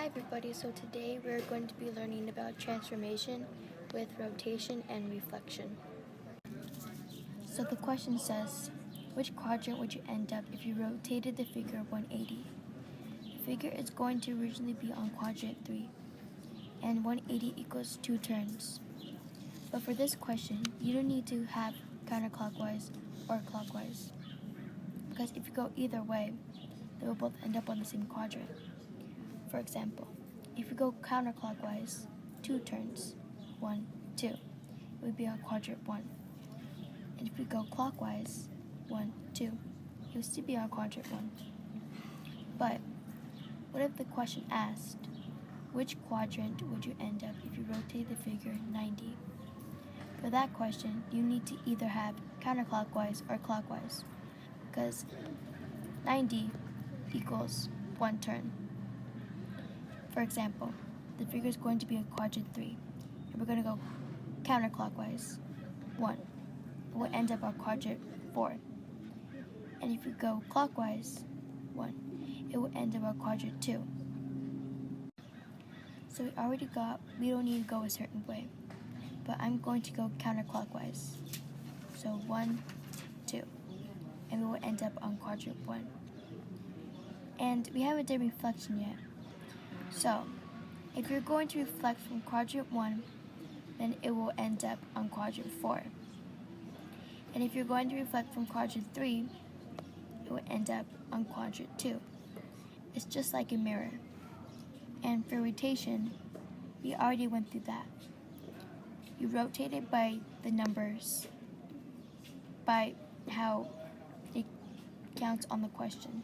Hi everybody, so today we're going to be learning about transformation with rotation and reflection. So the question says, which quadrant would you end up if you rotated the figure 180? The figure is going to originally be on quadrant 3, and 180 equals 2 turns. But for this question, you don't need to have counterclockwise or clockwise, because if you go either way, they will both end up on the same quadrant. For example, if we go counterclockwise, 2 turns, 1, 2, it would be on quadrant 1. And if we go clockwise, 1, 2, it would still be on quadrant 1. But what if the question asked, which quadrant would you end up if you rotate the figure 90? For that question, you need to either have counterclockwise or clockwise, because 90 equals 1 turn. For example, the figure is going to be a quadrant 3, and we're going to go counterclockwise, 1. It will end up on quadrant 4. And if we go clockwise, 1, it will end up on quadrant 2. So we don't need to go a certain way, but I'm going to go counterclockwise. So 1, 2, and we will end up on quadrant 1. And we haven't done reflection yet. So, if you're going to reflect from quadrant 1, then it will end up on quadrant 4. And if you're going to reflect from quadrant 3, it will end up on quadrant 2. It's just like a mirror. And for rotation, we already went through that. You rotate it by the numbers, by how it counts on the question.